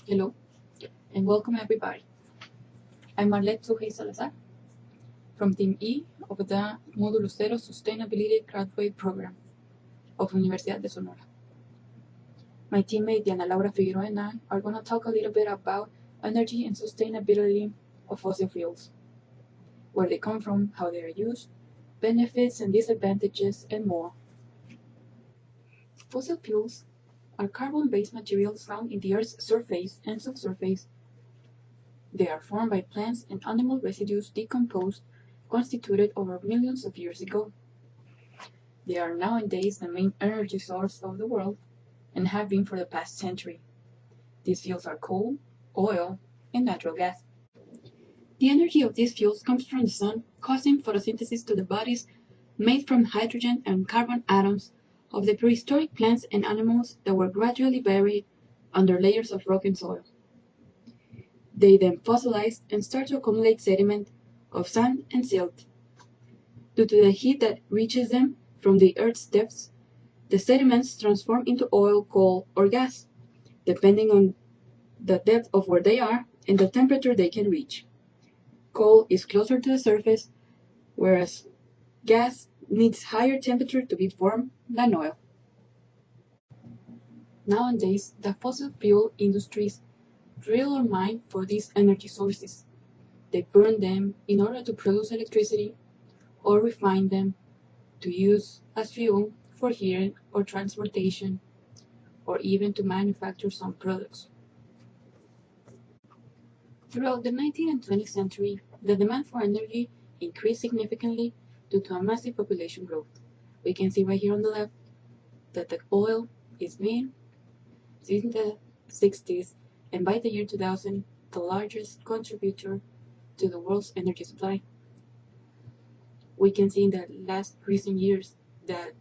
Hello, and welcome everybody. I'm Marlet Sujei Salazar from Team E of the Módulo 0 Sustainability Graduate Program of Universidad de Sonora. My teammate Diana Laura Figueroa and I are going to talk a little bit about energy and sustainability of fossil fuels, where they come from, how they are used, benefits and disadvantages, and more. Fossil fuels are carbon-based materials found in the Earth's surface and subsurface. They are formed by plants and animal residues decomposed, constituted over millions of years ago. They are nowadays the main energy source of the world and have been for the past century. These fuels are coal, oil, and natural gas. The energy of these fuels comes from the sun, causing photosynthesis to the bodies made from hydrogen and carbon atoms of the prehistoric plants and animals that were gradually buried under layers of rock and soil. They then fossilize and start to accumulate sediment of sand and silt. Due to the heat that reaches them from the Earth's depths, the sediments transform into oil, coal, or gas, depending on the depth of where they are and the temperature they can reach. Coal is closer to the surface, whereas gas needs higher temperature to be formed than oil. Nowadays, the fossil fuel industries drill or mine for these energy sources. They burn them in order to produce electricity or refine them to use as fuel for heating or transportation, or even to manufacture some products. Throughout the 19th and 20th century, the demand for energy increased significantly due to a massive population growth. We can see right here on the left that the oil is being, since the 60s, and by the year 2000, the largest contributor to the world's energy supply. We can see in the last recent years that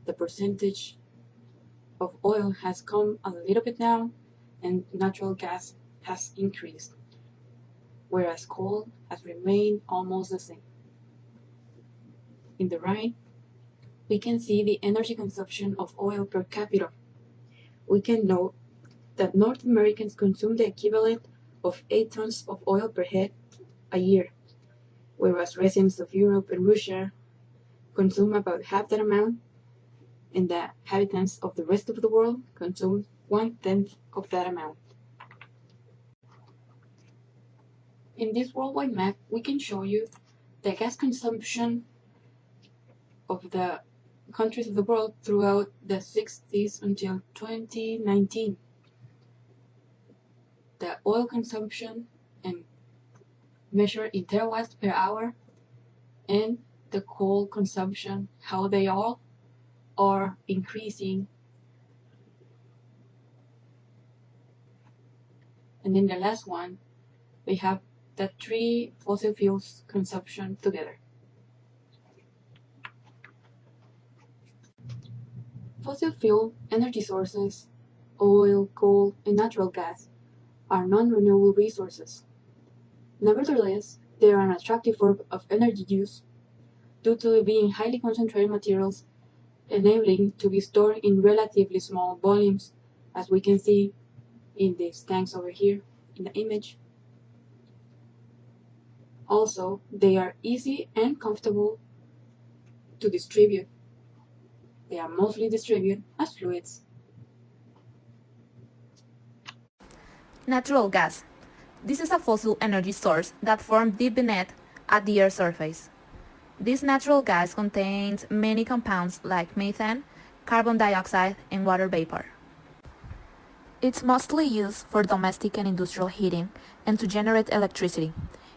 the percentage of oil has come a little bit down and natural gas has increased, whereas coal has remained almost the same. In the right, we can see the energy consumption of oil per capita. We can note that North Americans consume the equivalent of 8 tons of oil per head a year, whereas residents of Europe and Russia consume about half that amount, and the inhabitants of the rest of the world consume 1/10 of that amount. In this worldwide map, we can show you the gas consumption of the countries of the world throughout the 60s until 2019. The oil consumption and measured in terawatts per hour, and the coal consumption, how they all are increasing. And in the last one, we have the 3 fossil fuels consumption together. Fossil fuel energy sources, oil, coal, and natural gas, are non-renewable resources. Nevertheless, they are an attractive form of energy use due to being highly concentrated materials, enabling to be stored in relatively small volumes, as we can see in these tanks over here in the image. Also, they are easy and comfortable to distribute. They are mostly distributed as fluids. Natural gas. This is a fossil energy source that forms deep beneath at the Earth's surface. This natural gas contains many compounds like methane, carbon dioxide, and water vapor. It's mostly used for domestic and industrial heating and to generate electricity.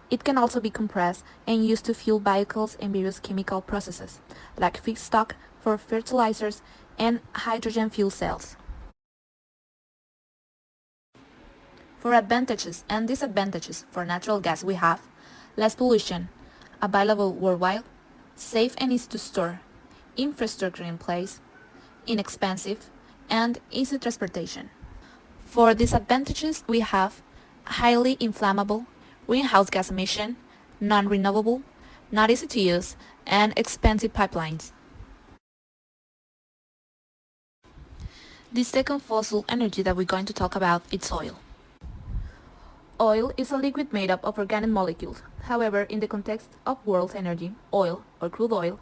It can also be compressed and used to fuel vehicles and various chemical processes, like feedstock for fertilizers and hydrogen fuel cells. For advantages and disadvantages for natural gas we have less pollution, available worldwide, safe and easy to store, infrastructure in place, inexpensive, and easy transportation. For disadvantages we have highly inflammable, greenhouse gas emission, non-renewable, not easy to use, and expensive pipelines. The second fossil energy that we're going to talk about is oil. Oil is a liquid made up of organic molecules. However, in the context of world energy, oil, or crude oil,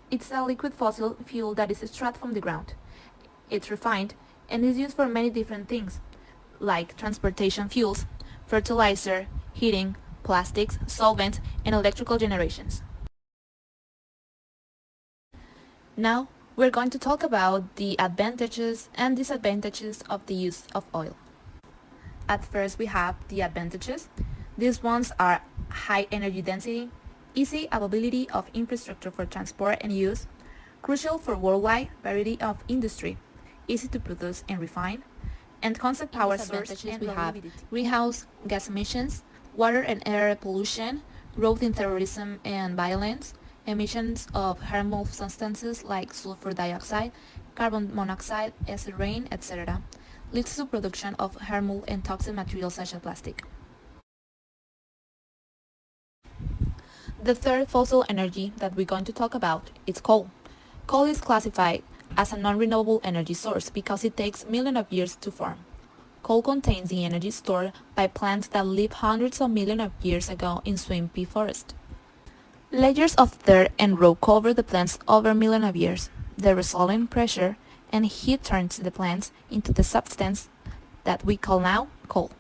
it's a liquid fossil fuel that is extracted from the ground. It's refined and is used for many different things, like transportation fuels, fertilizer, heating, plastics, solvents, and electrical generations. Now, we're going to talk about the advantages and disadvantages of the use of oil. At first, we have the advantages. These ones are high energy density, easy availability of infrastructure for transport and use, crucial for worldwide variety of industry, easy to produce and refine, and constant power source. And we have greenhouse gas emissions, water and air pollution, growth in terrorism and violence, emissions of harmful substances like sulfur dioxide, carbon monoxide, acid rain, etc. leads to production of harmful and toxic materials such as plastic. The third fossil energy that we're going to talk about is coal. Coal is classified as a non-renewable energy source because it takes millions of years to form. Coal contains the energy stored by plants that lived hundreds of millions of years ago in swampy forest. Layers of dirt and rock cover the plants over millions of years. The resulting pressure and heat turns the plants into the substance that we call now coal.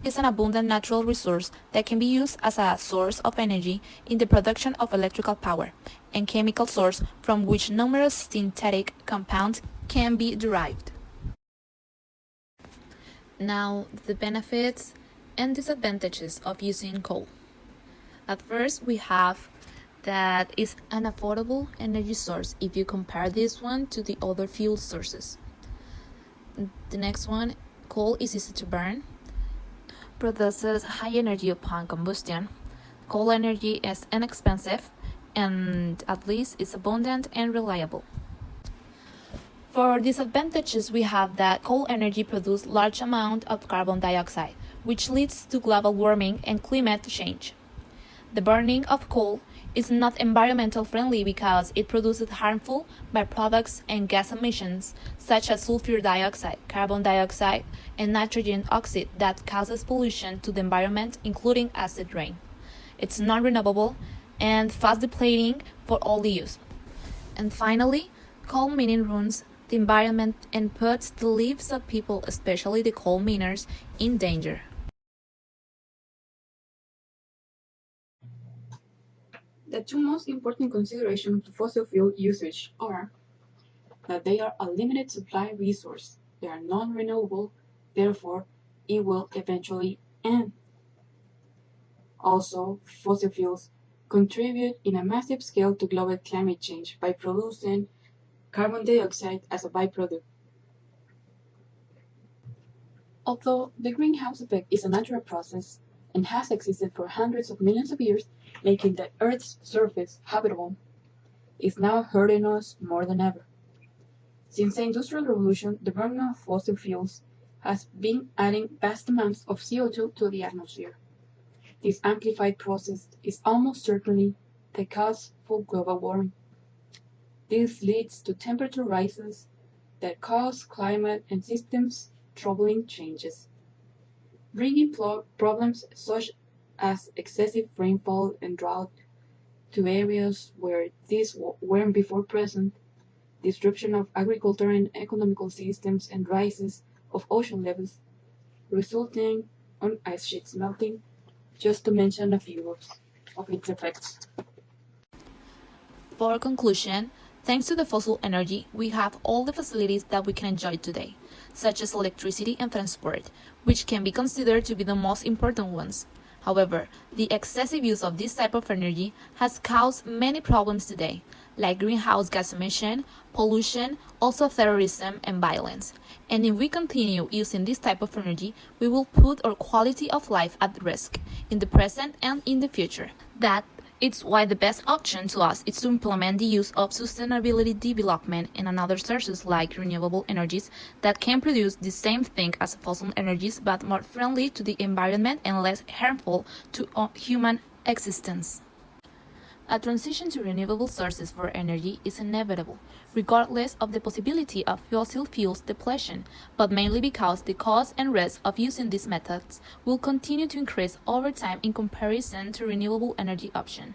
It's an abundant natural resource that can be used as a source of energy in the production of electrical power and chemical source from which numerous synthetic compounds can be derived. Now, the benefits and disadvantages of using coal. At first, we have that it's an affordable energy source if you compare this one to the other fuel sources. The next one, coal is easy to burn, produces high energy upon combustion. Coal energy is inexpensive and at least it's abundant and reliable. For disadvantages, we have that coal energy produces large amount of carbon dioxide, which leads to global warming and climate change. The burning of coal is not environmental friendly because it produces harmful byproducts and gas emissions such as sulfur dioxide, carbon dioxide, and nitrogen oxide that causes pollution to the environment, including acid rain. It's non-renewable and fast depleting for all the use. And finally, coal mining ruins the environment and puts the lives of people, especially the coal miners, in danger. The two most important considerations of fossil fuel usage are that they are a limited supply resource, they are non-renewable, therefore it will eventually end. Also, fossil fuels contribute in a massive scale to global climate change by producing carbon dioxide as a byproduct. Although the greenhouse effect is a natural process and has existed for hundreds of millions of years, making the Earth's surface habitable, is now hurting us more than ever. Since the Industrial Revolution, the burning of fossil fuels has been adding vast amounts of CO2 to the atmosphere. This amplified process is almost certainly the cause for global warming. This leads to temperature rises that cause climate and systems troubling changes, bringing problems such as excessive rainfall and drought to areas where these weren't before present, disruption of agricultural and economical systems, and rises of ocean levels, resulting on ice sheets melting, just to mention a few of its effects. For conclusion, thanks to the fossil energy, we have all the facilities that we can enjoy today, such as electricity and transport, which can be considered to be the most important ones. However, the excessive use of this type of energy has caused many problems today, like greenhouse gas emission, pollution, also terrorism and violence. And if we continue using this type of energy, we will put our quality of life at risk in the present and in the future. It's why the best option to us is to implement the use of sustainability development and another sources like renewable energies that can produce the same thing as fossil energies but more friendly to the environment and less harmful to human existence. A transition to renewable sources for energy is inevitable, regardless of the possibility of fossil fuels depletion, but mainly because the cost and risk of using these methods will continue to increase over time in comparison to renewable energy options.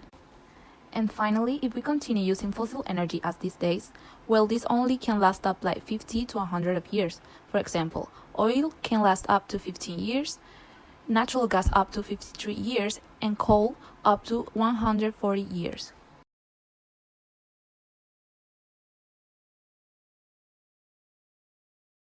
And finally, if we continue using fossil energy as these days, well, this only can last up like 50 to 100 of years. For example, oil can last up to 15 years, natural gas up to 53 years, and coal up to 140 years.